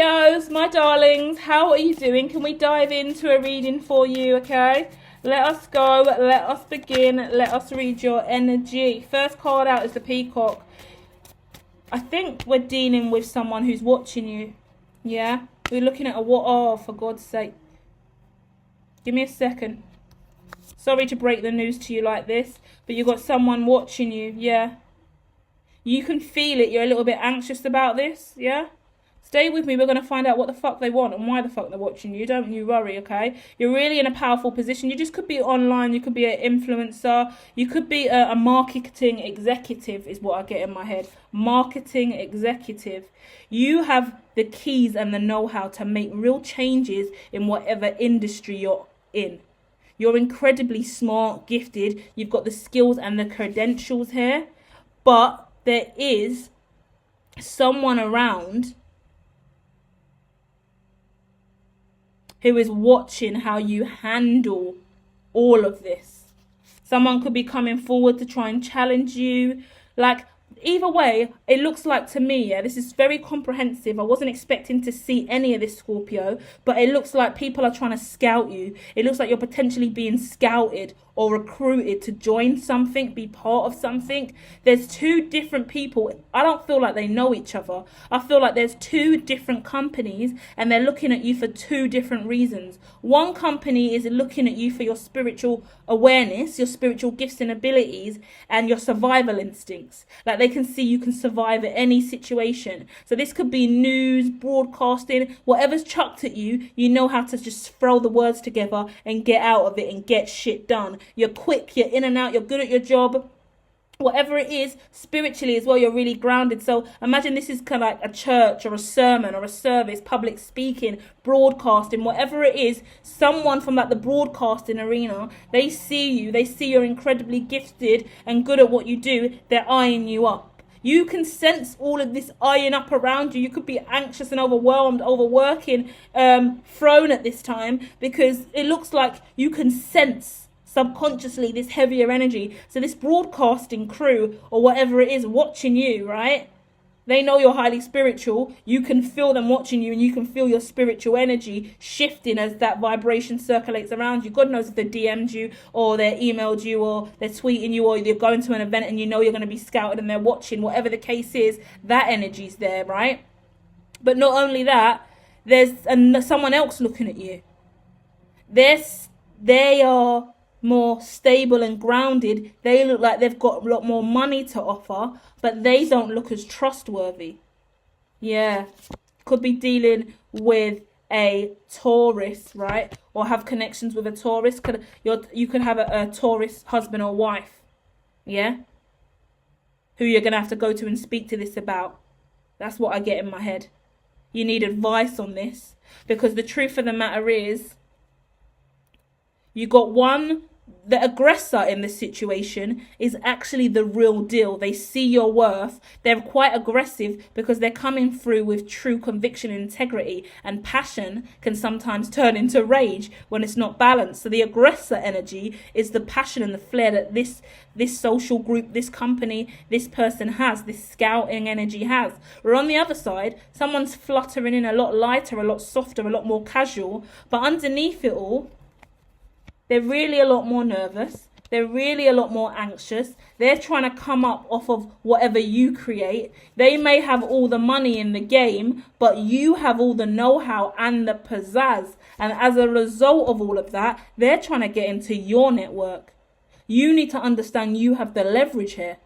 Scorpios, my darlings, how are you doing? Can we dive into a reading for you, okay? Let us go, let us begin, let us read your energy. First card out is the Peacock. I think we're dealing with someone who's watching you, yeah? We're looking at a what? Oh, for God's sake. Give me a second. Sorry to break the news to you like this, but you've got someone watching you, yeah? You can feel it, you're a little bit anxious about this, yeah? Stay with me, we're going to find out what the fuck they want and why the fuck they're watching you. Don't you worry, okay? You're really in a powerful position. You just could be online, you could be an influencer, you could be a marketing executive is what I get in my head. Marketing executive. You have the keys and the know-how to make real changes in whatever industry you're in. You're incredibly smart, gifted, you've got the skills and the credentials here, but there is someone around who is watching how you handle all of this. Someone could be coming forward to try and challenge you. Like, either way, it looks like to me, yeah, this is very comprehensive. I wasn't expecting to see any of this, Scorpio, but it looks like people are trying to scout you. It looks like you're potentially being scouted or recruited to join something, be part of something. There's two different people. I don't feel like they know each other. I feel like there's two different companies and they're looking at you for two different reasons. One company is looking at you for your spiritual awareness, your spiritual gifts and abilities, and your survival instincts. Like, they can see you can survive at any situation. So this could be news, broadcasting, whatever's chucked at you, you know how to just throw the words together and get out of it and get shit done. You're quick, you're in and out, you're good at your job. Whatever it is, spiritually as well, you're really grounded. So imagine this is kind of like a church or a sermon or a service, public speaking, broadcasting, whatever it is. Someone from like the broadcasting arena, they see you, they see you're incredibly gifted and good at what you do. They're eyeing you up. You can sense all of this eyeing up around you. You could be anxious and overwhelmed, overworking, thrown at this time, because it looks like you can sense subconsciously this heavier energy. So this broadcasting crew or whatever it is watching you, right? They know you're highly spiritual. You can feel them watching you and you can feel your spiritual energy shifting as that vibration circulates around you. God knows if they DM'd you or they emailed you or they're tweeting you or they're going to an event and you know you're going to be scouted and they're watching. Whatever the case is, that energy's there, right? But not only that, there's someone else looking at you. They are more stable and grounded. They look like they've got a lot more money to offer, but they don't look as trustworthy. Yeah, could be dealing with a Taurus, right? Or have connections with a Taurus. You could have a Taurus husband or wife, yeah, who you're gonna have to go to and speak to this about. That's what I get in my head. You need advice on this, because the truth of the matter is, you got one. The aggressor in this situation is actually the real deal. They see your worth. They're quite aggressive because they're coming through with true conviction and integrity, and passion can sometimes turn into rage when it's not balanced. So the aggressor energy is the passion and the flair that this social group, this company, this person has, this scouting energy has. Where on the other side, someone's fluttering in a lot lighter, a lot softer, a lot more casual, but underneath it all, they're really a lot more nervous. They're really a lot more anxious. They're trying to come up off of whatever you create. They may have all the money in the game, but you have all the know-how and the pizzazz. And as a result of all of that, they're trying to get into your network. You need to understand you have the leverage here.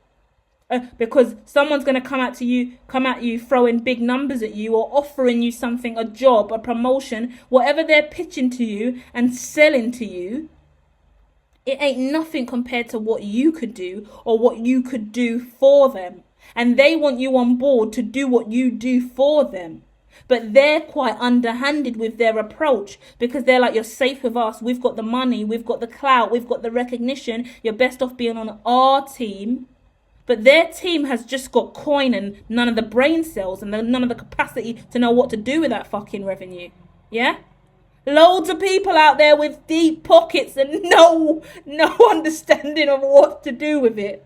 Because someone's going to come at you throwing big numbers at you or offering you something, a job, a promotion, whatever they're pitching to you and selling to you. It ain't nothing compared to what you could do or what you could do for them. And they want you on board to do what you do for them. But they're quite underhanded with their approach, because they're like, you're safe with us. We've got the money. We've got the clout. We've got the recognition. You're best off being on our team. But their team has just got coin and none of the brain cells and none of the capacity to know what to do with that fucking revenue. Yeah? Loads of people out there with deep pockets and no understanding of what to do with it.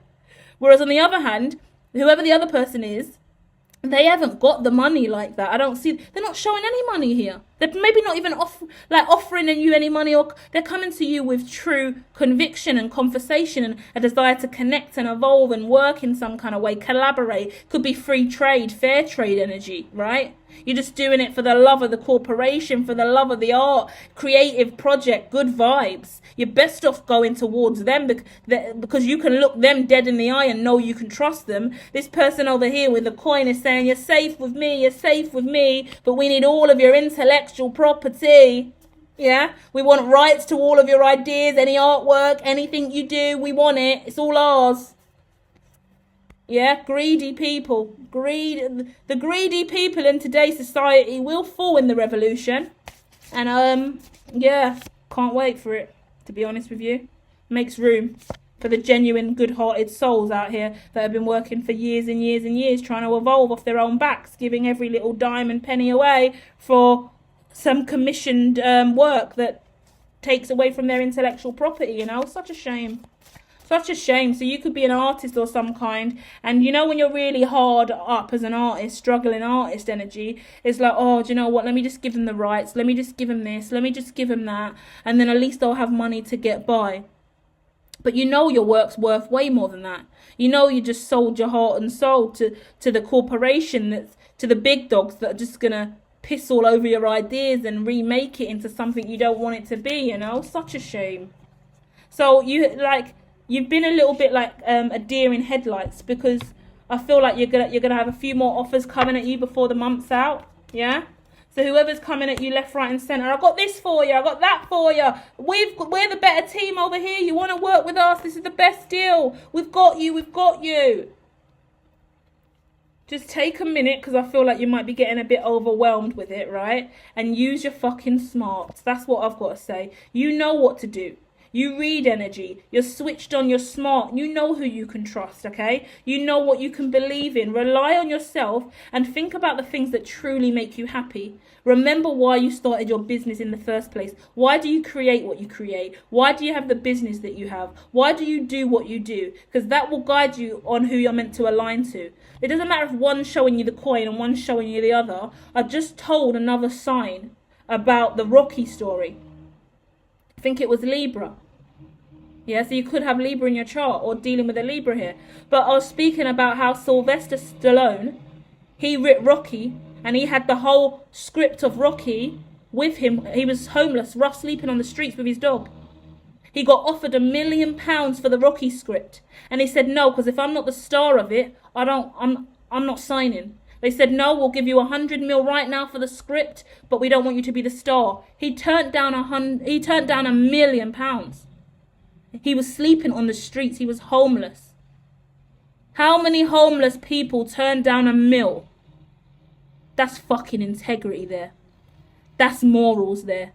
Whereas on the other hand, whoever the other person is, They haven't got the money like that. I don't see. They're not showing any money here. They're maybe not even offering you any money, or they're coming to you with true conviction and conversation and a desire to connect and evolve and work in some kind of way, collaborate. Could be free trade, fair trade energy, right? You're just doing it for the love of the corporation, for the love of the art, creative project, good vibes. You're best off going towards them because you can look them dead in the eye and know you can trust them. This person over here with the coin is saying, you're safe with me, but we need all of your intellectual property. Yeah, we want rights to all of your ideas, any artwork, anything you do, we want it. It's all ours. Yeah, greedy people. The greedy people in today's society will fall in the revolution. And yeah, can't wait for it, to be honest with you. Makes room for the genuine good-hearted souls out here that have been working for years and years and years, trying to evolve off their own backs, giving every little dime and penny away for some commissioned work that takes away from their intellectual property, you know. Such a shame. Such a shame. So you could be an artist or some kind, and you know when you're really hard up as an artist, struggling artist energy, it's like, oh, do you know what, let me just give them the rights, let me just give them this, let me just give them that, and then at least they'll have money to get by. But you know your work's worth way more than that. You know you just sold your heart and soul to the corporation, to the big dogs that are just going to piss all over your ideas and remake it into something you don't want it to be, you know. Such a shame. So you've been a little bit like a deer in headlights, because I feel like you're gonna have a few more offers coming at you before the month's out. Yeah. So whoever's coming at you left, right, and centre, I got this for you, I got that for you. We're the better team over here. You want to work with us? This is the best deal. We've got you. Just take a minute, because I feel like you might be getting a bit overwhelmed with it, right? And use your fucking smarts. That's what I've got to say. You know what to do. You read energy. You're switched on. You're smart. You know who you can trust, okay? You know what you can believe in. Rely on yourself and think about the things that truly make you happy. Remember why you started your business in the first place. Why do you create what you create? Why do you have the business that you have? Why do you do what you do? Because that will guide you on who you're meant to align to. It doesn't matter if one's showing you the coin and one's showing you the other. I just told another sign about the Rocky story. I think it was Libra. Yeah, so you could have Libra in your chart or dealing with a Libra here. But I was speaking about how Sylvester Stallone, he writ Rocky, and he had the whole script of Rocky with him. He was homeless, rough sleeping on the streets with his dog. He got offered £1 million for the Rocky script, and he said no, because if I'm not the star of it, I'm not signing. They said no, we'll give you 100 mil right now for the script, but we don't want you to be the star. He turned down £1 million. He was sleeping on the streets. He was homeless. How many homeless people turned down £1 million? That's fucking integrity there. That's morals there.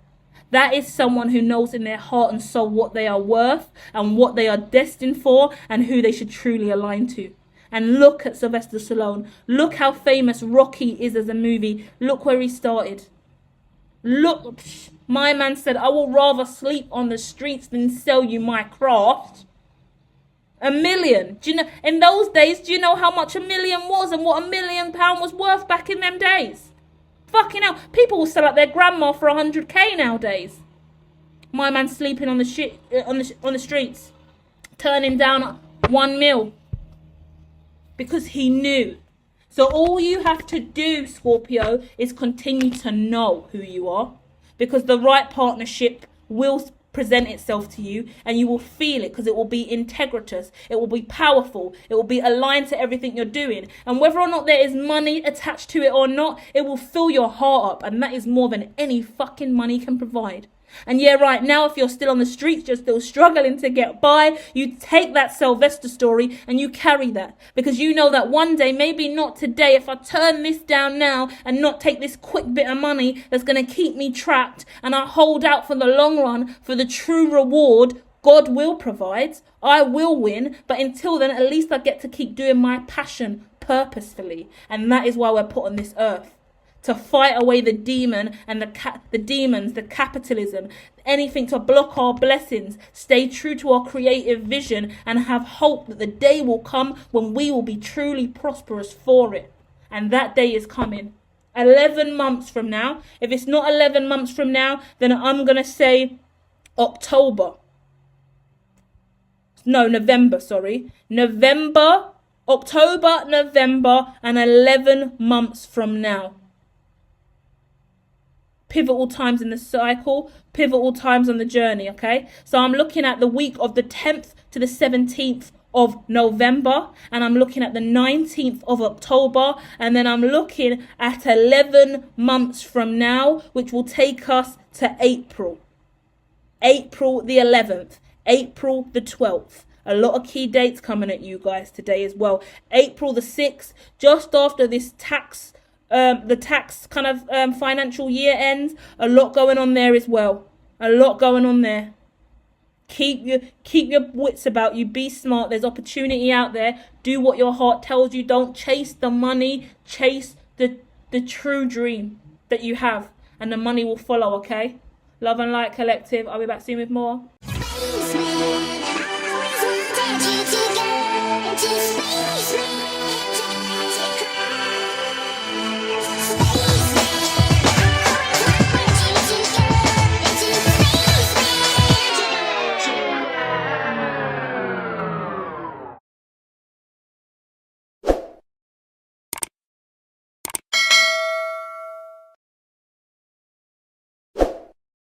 That is someone who knows in their heart and soul what they are worth and what they are destined for and who they should truly align to. And look at Sylvester Stallone. Look how famous Rocky is as a movie. Look where he started. Look, my man said, I will rather sleep on the streets than sell you my craft. £1 million. Do you know, in those days, do you know how much £1 million was and what £1 million was worth back in them days? Fucking hell. People will sell out their grandma for 100k nowadays. My man sleeping on the streets, turning down £1 million because he knew. So all you have to do, Scorpio, is continue to know who you are, because the right partnership will present itself to you and you will feel it, because it will be integritous, it will be powerful, it will be aligned to everything you're doing. And whether or not there is money attached to it or not, it will fill your heart up, and that is more than any fucking money can provide. And yeah, right now, if you're still on the streets, you're still struggling to get by, you take that Sylvester story and you carry that. Because you know that one day, maybe not today, if I turn this down now and not take this quick bit of money that's going to keep me trapped, and I hold out for the long run, for the true reward, God will provide, I will win. But until then, at least I get to keep doing my passion purposefully. And that is why we're put on this earth. To fight away the demon and the demons, the capitalism, anything to block our blessings, stay true to our creative vision, and have hope that the day will come when we will be truly prosperous for it. And that day is coming. 11 months from now. If it's not 11 months from now, then I'm going to say October. No, November, sorry. November, October, November, and 11 months from now. Pivotal times in the cycle, pivotal times on the journey, okay? So I'm looking at the week of the 10th to the 17th of November, and I'm looking at the 19th of October, and then I'm looking at 11 months from now, which will take us to April. April the 11th, April the 12th. A lot of key dates coming at you guys today as well. April the 6th, just after this the tax kind of financial year ends. A lot going on there as well. A lot going on there. Keep your wits about you. Be smart. There's opportunity out there. Do what your heart tells you. Don't chase the money. Chase the true dream that you have, and the money will follow. Okay. Love and light collective. I'll be back soon with more. Space man, I always wanted you to go to space man.